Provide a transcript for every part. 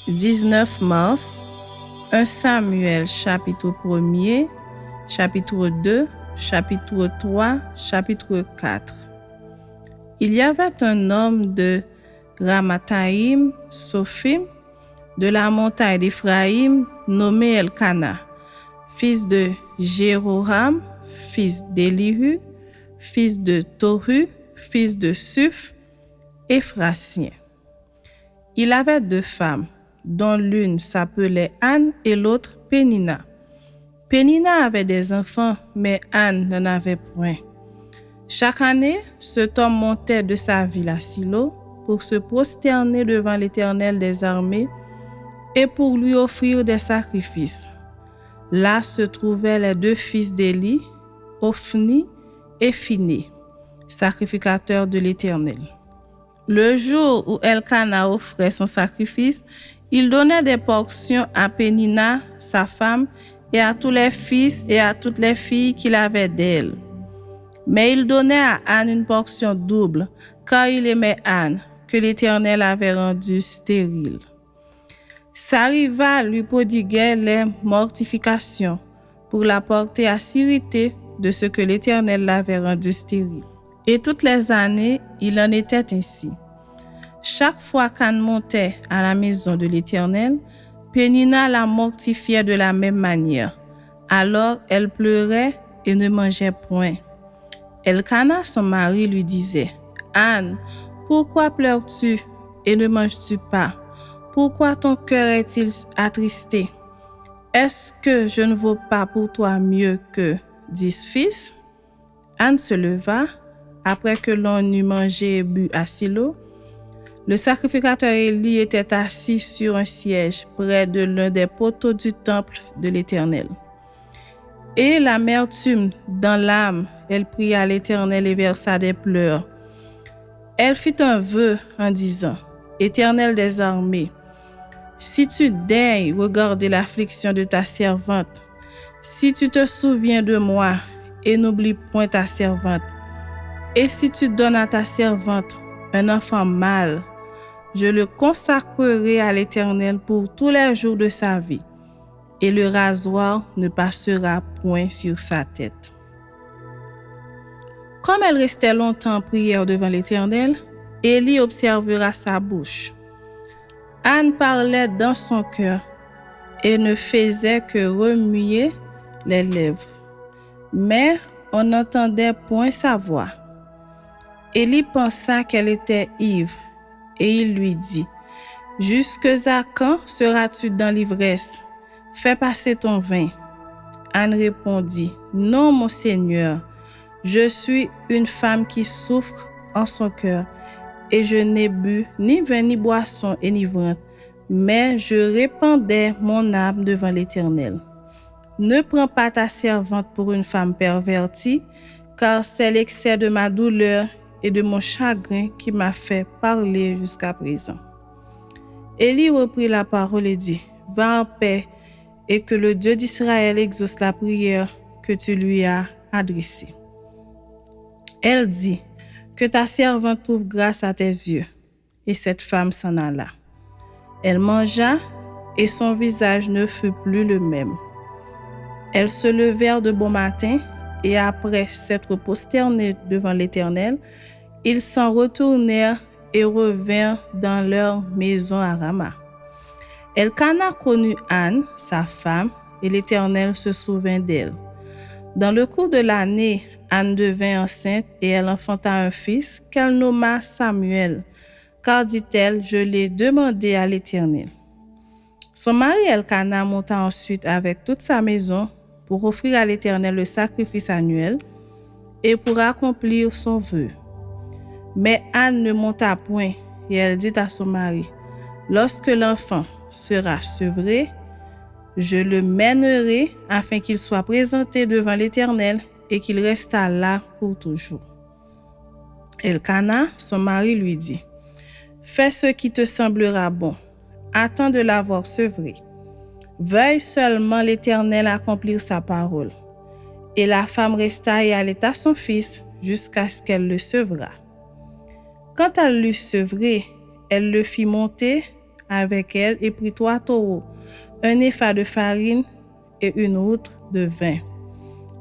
19 mars, 1 Samuel chapitre 1er, chapitre 2, chapitre 3, chapitre 4. Il y avait un homme de Ramathaïm, Sophim, de la montagne d'Éphraïm, nommé Elkana, fils de Jéroham, fils d'Élihu, fils de Tohu, fils de Suph, Éphrasien. Il avait 2 femmes, dont l'une s'appelait Anne et l'autre Pénina. Pénina avait des enfants, mais Anne n'en avait point. Chaque année, cet homme montait de sa ville à Silo pour se prosterner devant l'Éternel des armées et pour lui offrir des sacrifices. Là se trouvaient les 2 fils d'Éli, Ophni et Phiné, sacrificateurs de l'Éternel. Le jour où Elkana offrait son sacrifice, il donnait des portions à Pénina, sa femme, et à tous les fils et à toutes les filles qu'il avait d'elle. Mais il donnait à Anne une portion double, car il aimait Anne, que l'Éternel avait rendue stérile. Sa rivale lui prodiguait les mortifications pour la porter à s'irriter de ce que l'Éternel l'avait rendue stérile. Et toutes les années, il en était ainsi. Chaque fois qu'Anne montait à la maison de l'Éternel, Pénina la mortifiait de la même manière. Alors elle pleurait et ne mangeait point. Elkana, son mari, lui disait, « Anne, pourquoi pleures-tu et ne manges-tu pas? Pourquoi ton cœur est-il attristé? Est-ce que je ne vaux pas pour toi mieux que 10 fils? » Anne se leva, après que l'on eut mangé et bu à Silo. Le sacrificateur Élie était assis sur un siège près de l'un des poteaux du temple de l'Éternel. Et l'amertume dans l'âme, elle pria à l'Éternel et versa des pleurs. Elle fit un vœu en disant, « Éternel des armées, si tu daignes regarder l'affliction de ta servante, si tu te souviens de moi et n'oublie point ta servante, et si tu donnes à ta servante un enfant mâle, je le consacrerai à l'Éternel pour tous les jours de sa vie, et le rasoir ne passera point sur sa tête. » Comme elle restait longtemps en prière devant l'Éternel, Élie observera sa bouche. Anne parlait dans son cœur et ne faisait que remuer les lèvres, mais on n'entendait point sa voix. Élie pensa qu'elle était ivre, et il lui dit, « Jusque à quand seras-tu dans l'ivresse? Fais passer ton vin. » Anne répondit, « Non, mon Seigneur, je suis une femme qui souffre en son cœur, et je n'ai bu ni vin ni boisson enivrante, mais je répandais mon âme devant l'Éternel. Ne prends pas ta servante pour une femme pervertie, car c'est l'excès de ma douleur et de mon chagrin qui m'a fait parler jusqu'à présent. » Élie reprit la parole et dit, « Va en paix, et que le Dieu d'Israël exauce la prière que tu lui as adressée. » Elle dit, « Que ta servante trouve grâce à tes yeux. » Et cette femme s'en alla. Elle mangea, et son visage ne fut plus le même. Elles se levèrent de bon matin, et après s'être prosternés devant l'Éternel, ils s'en retournèrent et revinrent dans leur maison à Rama. Elkana connut Anne, sa femme, et l'Éternel se souvint d'elle. Dans le cours de l'année, Anne devint enceinte et elle enfanta un fils qu'elle nomma Samuel, car dit-elle, « Je l'ai demandé à l'Éternel. » Son mari Elkana monta ensuite avec toute sa maison pour offrir à l'Éternel le sacrifice annuel et pour accomplir son vœu. Mais Anne ne monta point, et elle dit à son mari, « Lorsque l'enfant sera sevré, je le mènerai afin qu'il soit présenté devant l'Éternel et qu'il restât là pour toujours. » Elkana, son mari, lui dit, « Fais ce qui te semblera bon. Attends de l'avoir sevré. Veuille seulement l'Éternel accomplir sa parole. » Et la femme resta et allaita son fils jusqu'à ce qu'elle le sevrât. Quand elle l'eut sevré, elle le fit monter avec elle et prit 3 taureaux, un épha de farine et une outre de vin.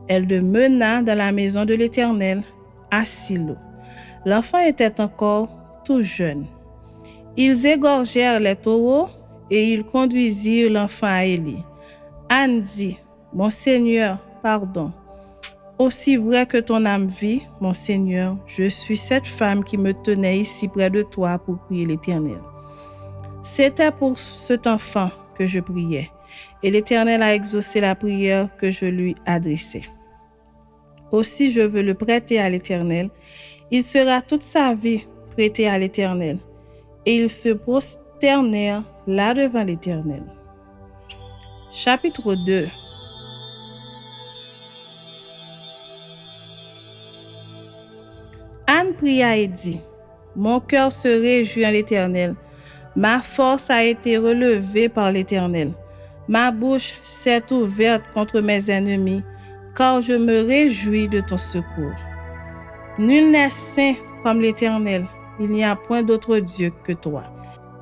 Elle le mena dans la maison de l'Éternel, à Silo. L'enfant était encore tout jeune. Ils égorgèrent les taureaux et ils conduisirent l'enfant à Élie. Anne dit, « Mon Seigneur, pardon. Aussi vrai que ton âme vit, mon Seigneur, je suis cette femme qui me tenait ici près de toi pour prier l'Éternel. C'était pour cet enfant que je priais, et l'Éternel a exaucé la prière que je lui adressais. Aussi je veux le prêter à l'Éternel. Il sera toute sa vie prêté à l'Éternel. » Et ils se prosternèrent là devant l'Éternel. Chapitre 2. Anne pria et dit, « Mon cœur se réjouit en l'Éternel. Ma force a été relevée par l'Éternel. Ma bouche s'est ouverte contre mes ennemis, car je me réjouis de ton secours. Nul n'est saint comme l'Éternel. Il n'y a point d'autre Dieu que toi.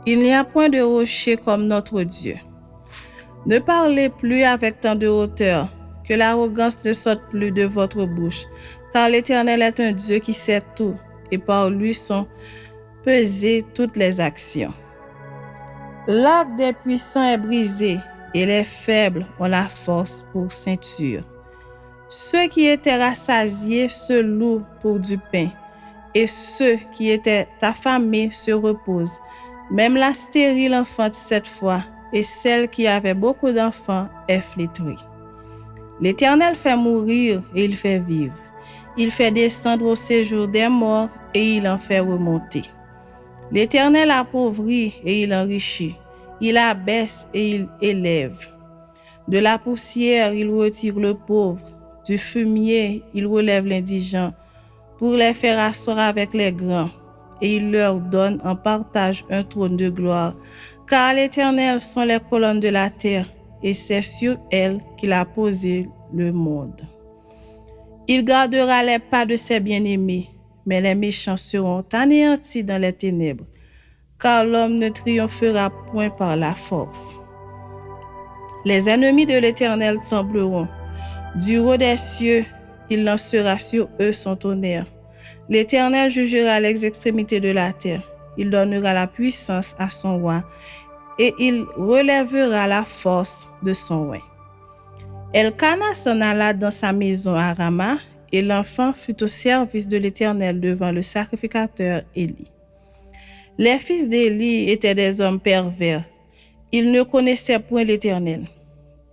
Il n'y a point de rocher comme notre Dieu. Ne parlez plus avec tant de hauteur, que l'arrogance ne sorte plus de votre bouche, car l'Éternel est un Dieu qui sait tout, et par lui sont pesées toutes les actions. L'arc des puissants est brisé, et les faibles ont la force pour ceinture. Ceux qui étaient rassasiés se louent pour du pain, et ceux qui étaient affamés se reposent. Même la stérile enfante 7 fois, et celle qui avait beaucoup d'enfants est flétrie. L'Éternel fait mourir et il fait vivre. Il fait descendre au séjour des morts et il en fait remonter. L'Éternel appauvrit et il enrichit. Il abaisse et il élève. De la poussière, il retire le pauvre. Du fumier, il relève l'indigent pour les faire asseoir avec les grands. Et il leur donne en partage un trône de gloire. Car l'Éternel sont les colonnes de la terre, et c'est sur elles qu'il a posé le monde. Il gardera les pas de ses bien-aimés, mais les méchants seront anéantis dans les ténèbres, car l'homme ne triomphera point par la force. Les ennemis de l'Éternel trembleront. Du haut des cieux, il lancera sur eux son tonnerre. L'Éternel jugera les extrémités de la terre. Il donnera la puissance à son roi et il relèvera la force de son roi. Elkana s'en alla dans sa maison à Rama et l'enfant fut au service de l'Éternel devant le sacrificateur Élie. Les fils d'Élie étaient des hommes pervers. Ils ne connaissaient point l'Éternel.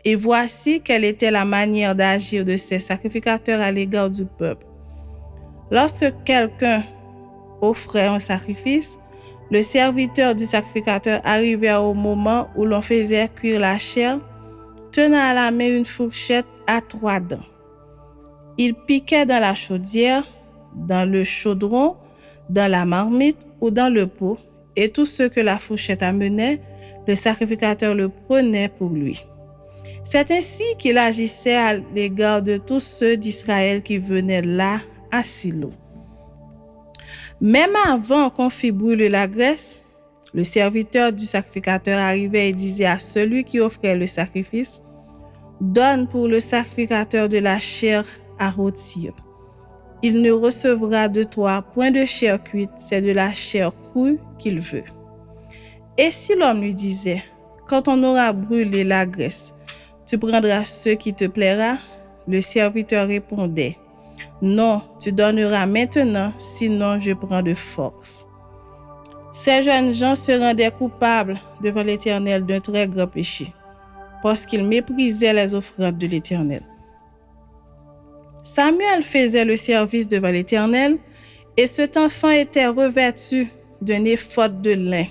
Et voici quelle était la manière d'agir de ces sacrificateurs à l'égard du peuple. Lorsque quelqu'un offrait un sacrifice, le serviteur du sacrificateur arrivait au moment où l'on faisait cuire la chair, tenant à la main une fourchette à 3 dents. Il piquait dans la chaudière, dans le chaudron, dans la marmite ou dans le pot, et tout ce que la fourchette amenait, le sacrificateur le prenait pour lui. C'est ainsi qu'il agissait à l'égard de tous ceux d'Israël qui venaient là à Silo. Même avant qu'on fît brûler la graisse, le serviteur du sacrificateur arrivait et disait à celui qui offrait le sacrifice, « Donne pour le sacrificateur de la chair à rôtir. Il ne recevra de toi point de chair cuite, c'est de la chair crue qu'il veut. » Et si l'homme lui disait, « Quand on aura brûlé la graisse, tu prendras ce qui te plaira ?» Le serviteur répondait, « Non, tu donneras maintenant, sinon je prends de force. » Ces jeunes gens se rendaient coupables devant l'Éternel d'un très grand péché, parce qu'ils méprisaient les offrandes de l'Éternel. Samuel faisait le service devant l'Éternel, et cet enfant était revêtu d'un éphod de lin.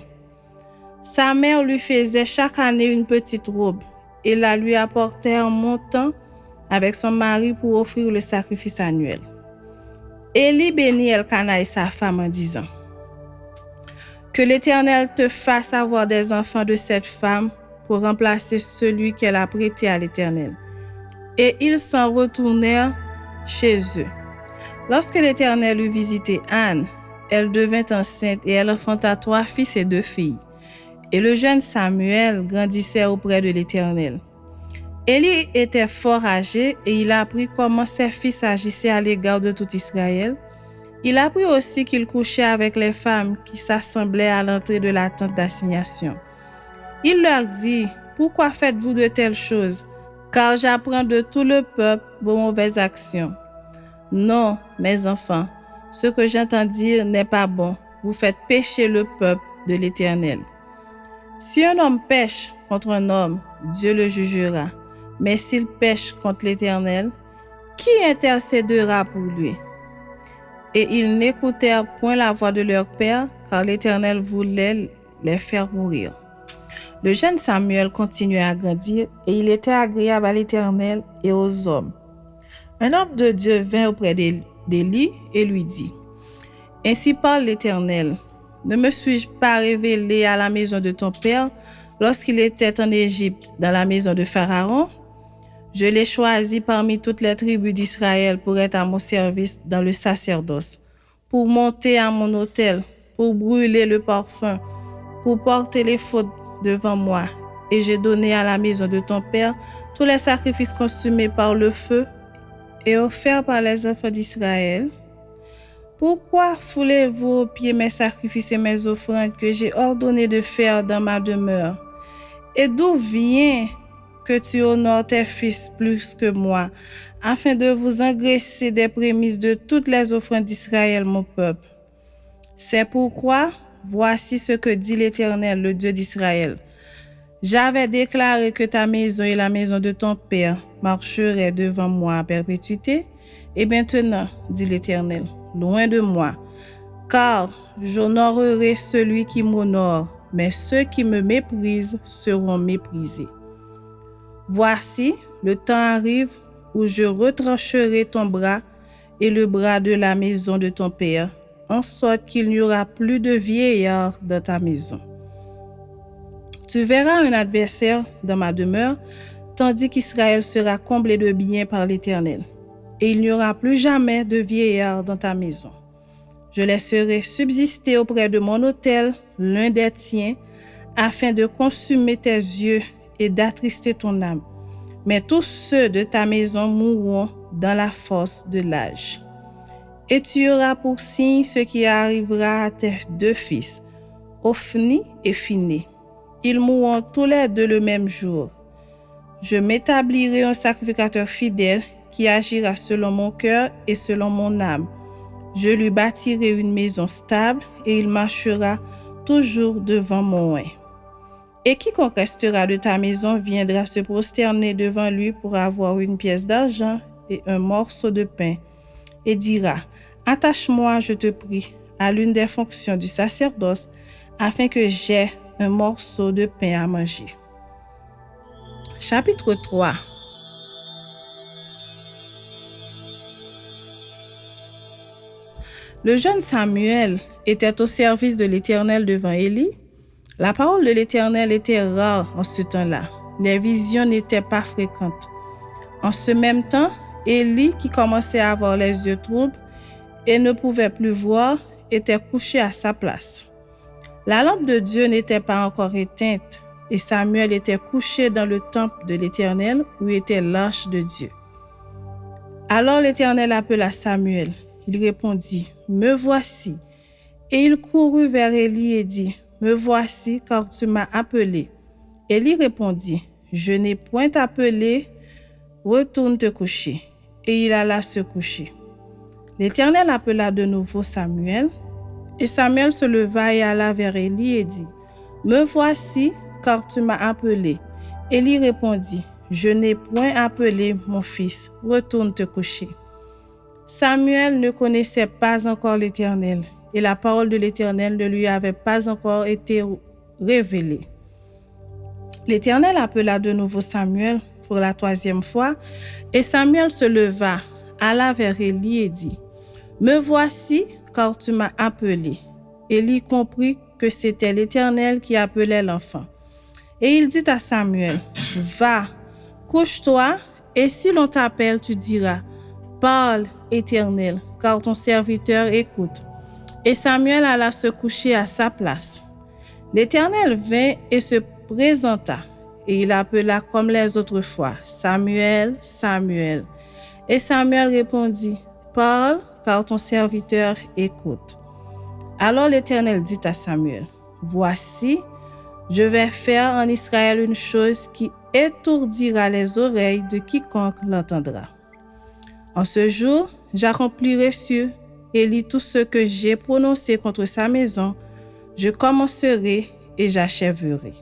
Sa mère lui faisait chaque année une petite robe, et la lui apportait en montant avec son mari pour offrir le sacrifice annuel. Élie bénit Elkana et sa femme en disant, « Que l'Éternel te fasse avoir des enfants de cette femme pour remplacer celui qu'elle a prêté à l'Éternel. » Et ils s'en retournèrent chez eux. Lorsque l'Éternel eut visité Anne, elle devint enceinte et elle enfanta 3 fils et 2 filles. Et le jeune Samuel grandissait auprès de l'Éternel. Élie était fort âgé et il apprit comment ses fils agissaient à l'égard de tout Israël. Il apprit aussi qu'il couchait avec les femmes qui s'assemblaient à l'entrée de la tente d'assignation. Il leur dit, « Pourquoi faites-vous de telles choses? Car j'apprends de tout le peuple vos mauvaises actions. Non, mes enfants, ce que j'entends dire n'est pas bon. Vous faites pécher le peuple de l'Éternel. Si un homme pêche contre un homme, Dieu le jugera. Mais s'il pêche contre l'Éternel, qui intercédera pour lui? » Et ils n'écoutèrent point la voix de leur père, car l'Éternel voulait les faire mourir. Le jeune Samuel continuait à grandir, et il était agréable à l'Éternel et aux hommes. Un homme de Dieu vint auprès d'Élie et lui dit, « Ainsi parle l'Éternel, ne me suis-je pas révélé à la maison de ton père lorsqu'il était en Égypte, dans la maison de Pharaon? Je l'ai choisi parmi toutes les tribus d'Israël pour être à mon service dans le sacerdoce, pour monter à mon autel, pour brûler le parfum, pour porter les fautes devant moi. Et j'ai donné à la maison de ton père tous les sacrifices consumés par le feu et offerts par les enfants d'Israël. Pourquoi foulez-vous aux pieds mes sacrifices et mes offrandes que j'ai ordonné de faire dans ma demeure? Et d'où vient que tu honores tes fils plus que moi, afin de vous engraisser des prémices de toutes les offrandes d'Israël, mon peuple? C'est pourquoi, voici ce que dit l'Éternel, le Dieu d'Israël. J'avais déclaré que ta maison et la maison de ton père marcheraient devant moi à perpétuité, et maintenant, dit l'Éternel, loin de moi, car j'honorerai celui qui m'honore, mais ceux qui me méprisent seront méprisés. Voici, le temps arrive où je retrancherai ton bras et le bras de la maison de ton père, en sorte qu'il n'y aura plus de vieillards dans ta maison. Tu verras un adversaire dans ma demeure, tandis qu'Israël sera comblé de biens par l'Éternel, et il n'y aura plus jamais de vieillards dans ta maison. Je laisserai subsister auprès de mon autel l'un des tiens, afin de consumer tes yeux et d'attrister ton âme. Mais tous ceux de ta maison mourront dans la force de l'âge. Et tu auras pour signe ce qui arrivera à tes deux fils, Ophni et Phiné. Ils mourront tous les deux le même jour. Je m'établirai un sacrificateur fidèle qui agira selon mon cœur et selon mon âme. Je lui bâtirai une maison stable et il marchera toujours devant mon oint. Et quiconque restera de ta maison viendra se prosterner devant lui pour avoir une pièce d'argent et un morceau de pain, et dira, « Attache-moi, je te prie, à l'une des fonctions du sacerdoce, afin que j'aie un morceau de pain à manger. » Chapitre 3. Le jeune Samuel était au service de l'Éternel devant Élie. La parole de l'Éternel était rare en ce temps-là. Les visions n'étaient pas fréquentes. En ce même temps, Élie, qui commençait à avoir les yeux troubles et ne pouvait plus voir, était couché à sa place. La lampe de Dieu n'était pas encore éteinte et Samuel était couché dans le temple de l'Éternel où était l'arche de Dieu. Alors l'Éternel appela Samuel. Il répondit, « Me voici. » Et il courut vers Élie et dit, « Me voici, car tu m'as appelé. » Élie répondit, « Je n'ai point appelé, retourne te coucher. » Et il alla se coucher. L'Éternel appela de nouveau Samuel, et Samuel se leva et alla vers Élie et dit, « Me voici, car tu m'as appelé. » Élie répondit, « Je n'ai point appelé, mon fils, retourne te coucher. » Samuel ne connaissait pas encore l'Éternel, et la parole de l'Éternel ne lui avait pas encore été révélée. L'Éternel appela de nouveau Samuel pour la troisième fois, et Samuel se leva, alla vers Élie et dit, « Me voici, car tu m'as appelé. » Élie comprit que c'était l'Éternel qui appelait l'enfant. Et il dit à Samuel, « Va, couche-toi, et si l'on t'appelle, tu diras, « Parle, Éternel, car ton serviteur écoute. » Et Samuel alla se coucher à sa place. L'Éternel vint et se présenta, et il appela comme les autres fois, Samuel, Samuel. Et Samuel répondit, Parle, car ton serviteur écoute. Alors l'Éternel dit à Samuel, Voici, je vais faire en Israël une chose qui étourdira les oreilles de quiconque l'entendra. En ce jour, j'accomplirai sur Élie tout ce que j'ai prononcé contre sa maison. Je commencerai et j'achèverai.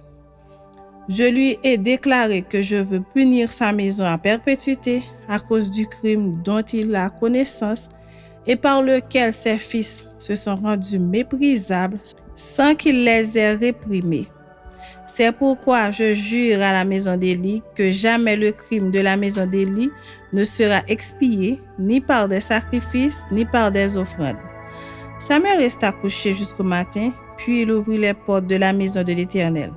Je lui ai déclaré que je veux punir sa maison à perpétuité à cause du crime dont il a connaissance et par lequel ses fils se sont rendus méprisables sans qu'il les ait réprimés. C'est pourquoi je jure à la maison d'Élie que jamais le crime de la maison d'Élie ne sera expié, ni par des sacrifices, ni par des offrandes. Samuel resta couché jusqu'au matin, puis il ouvrit les portes de la maison de l'Éternel.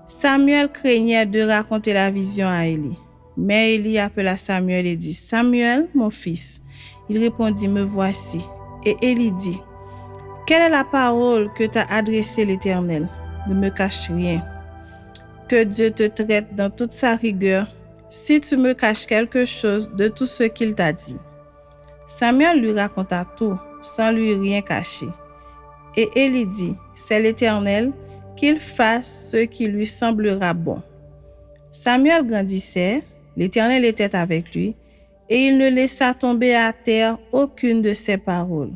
Samuel craignait de raconter la vision à Élie. Mais Élie appela Samuel et dit, Samuel, mon fils. Il répondit, Me voici. Et Élie dit, Quelle est la parole que t'a adressée l'Éternel? Ne me cache rien. Que Dieu te traite dans toute sa rigueur, si tu me caches quelque chose de tout ce qu'il t'a dit. Samuel lui raconta tout, sans lui rien cacher. Et Élie dit, C'est l'Éternel, qu'il fasse ce qui lui semblera bon. Samuel grandissait, l'Éternel était avec lui, et il ne laissa tomber à terre aucune de ses paroles.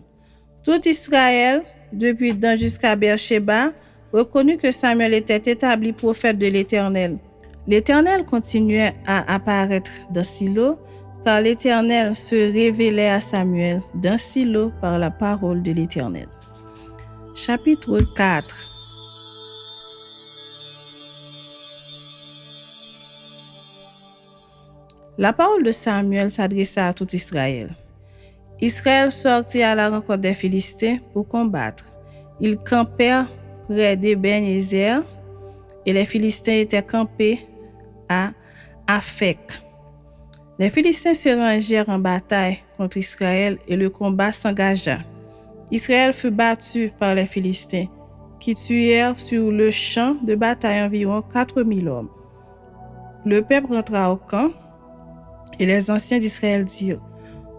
Tout Israël, depuis Dan jusqu'à Beersheba, reconnut que Samuel était établi prophète de l'Éternel. L'Éternel continuait à apparaître dans Silo, car l'Éternel se révélait à Samuel dans Silo par la parole de l'Éternel. Chapitre 4. La parole de Samuel s'adressa à tout Israël. Israël sortit à la rencontre des Philistins pour combattre. Ils campèrent près d'Eben-Ezer et les Philistins étaient campés à Aphek. Les Philistins se rangèrent en bataille contre Israël et le combat s'engagea. Israël fut battu par les Philistins, qui tuèrent sur le champ de bataille environ 4000 hommes. Le peuple rentra au camp et les anciens d'Israël dirent,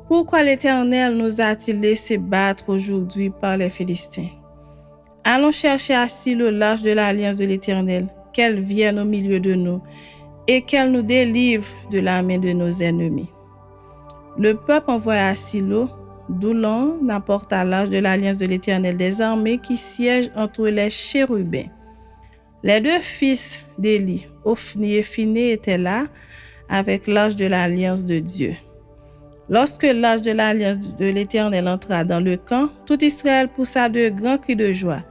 Pourquoi l'Éternel nous a-t-il laissé battre aujourd'hui par les Philistins? Allons chercher à Silo l'arche de l'alliance de l'Éternel, qu'elle vienne au milieu de nous et qu'elle nous délivre de la main de nos ennemis. Le peuple envoya à Silo, d'où l'on apporta l'arche de l'alliance de l'Éternel des armées qui siège entre les chérubins. Les deux fils d'Élie, Ophni et Phiné, étaient là avec l'arche de l'alliance de Dieu. Lorsque l'arche de l'alliance de l'Éternel entra dans le camp, tout Israël poussa de grands cris de joie,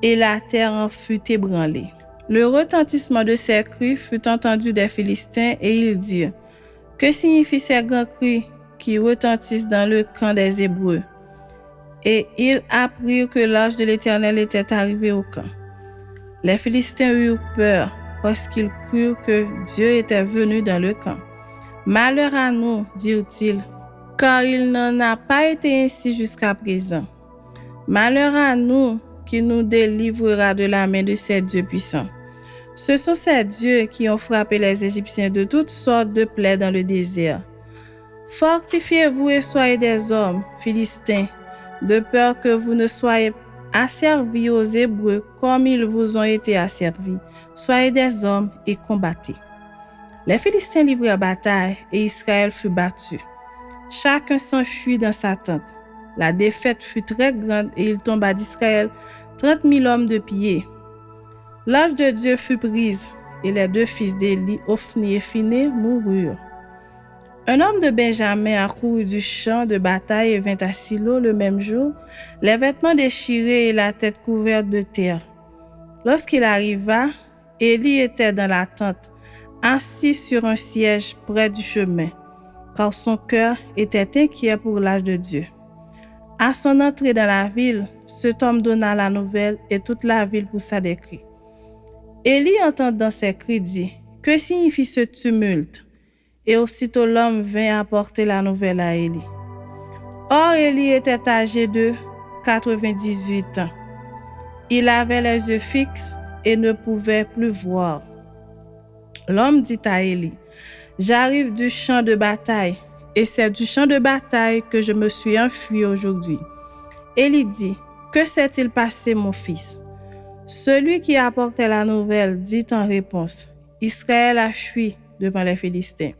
et la terre en fut ébranlée. Le retentissement de ces cris fut entendu des Philistins, et ils dirent, Que signifient ces grands cris qui retentissent dans le camp des Hébreux? Et ils apprirent que l'arche de l'Éternel était arrivée au camp. Les Philistins eurent peur, parce qu'ils crurent que Dieu était venu dans le camp. Malheur à nous, dirent-ils, car il n'en a pas été ainsi jusqu'à présent. Malheur à nous, qui nous délivrera de la main de ces dieux puissants. Ce sont ces dieux qui ont frappé les Égyptiens de toutes sortes de plaies dans le désert. Fortifiez-vous et soyez des hommes, Philistins, de peur que vous ne soyez asservis aux Hébreux comme ils vous ont été asservis. Soyez des hommes et combattez. Les Philistins livrèrent bataille et Israël fut battu. Chacun s'enfuit dans sa tente. La défaite fut très grande et il tomba d'Israël 30 000 hommes de pied. L'arche de Dieu fut prise et les deux fils d'Élie, Ophni et Phiné, moururent. Un homme de Benjamin accourut du champ de bataille et vint à Silo le même jour, les vêtements déchirés et la tête couverte de terre. Lorsqu'il arriva, Élie était dans la tente, assis sur un siège près du chemin, car son cœur était inquiet pour l'arche de Dieu. À son entrée dans la ville, cet homme donna la nouvelle et toute la ville poussa des cris. Élie, entendant ces cris, dit, « Que signifie ce tumulte? » Et aussitôt l'homme vint apporter la nouvelle à Élie. Or, Élie était âgé de 98 ans. Il avait les yeux fixes et ne pouvait plus voir. L'homme dit à Élie, « J'arrive du champ de bataille, et c'est du champ de bataille que je me suis enfui aujourd'hui. » Élie dit, « Que s'est-il passé, mon fils? » Celui qui apportait la nouvelle dit en réponse, « Israël a fui devant les Philistins,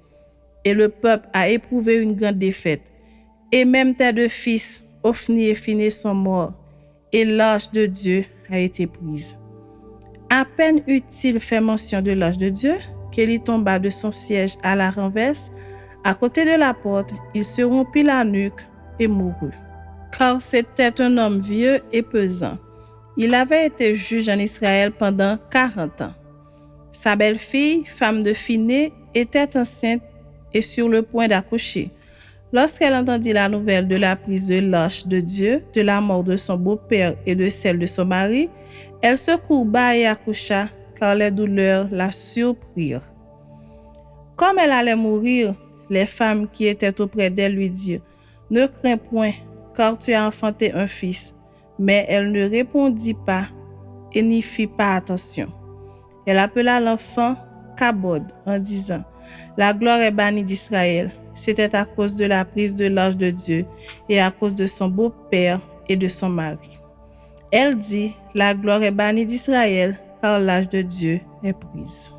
et le peuple a éprouvé une grande défaite. Et même tes deux fils, Ophni et Phinehas, sont morts, et l'arche de Dieu a été prise. » À peine eut-il fait mention de l'arche de Dieu, qu'Élie tomba de son siège à la renverse. À côté de la porte, il se rompit la nuque et mourut. Car c'était un homme vieux et pesant. Il avait été juge en Israël pendant 40 ans. Sa belle-fille, femme de Phinehas, était enceinte et sur le point d'accoucher. Lorsqu'elle entendit la nouvelle de la prise de l'arche de Dieu, de la mort de son beau-père et de celle de son mari, elle se courba et accoucha, car les douleurs la surprirent. Comme elle allait mourir, les femmes qui étaient auprès d'elle lui dirent, « Ne crains point, car tu as enfanté un fils. » Mais elle ne répondit pas et n'y fit pas attention. Elle appela l'enfant Kabod en disant, « La gloire est bannie d'Israël. » C'était à cause de la prise de l'arche de Dieu et à cause de son beau-père et de son mari. Elle dit, « La gloire est bannie d'Israël, car l'arche de Dieu est prise. »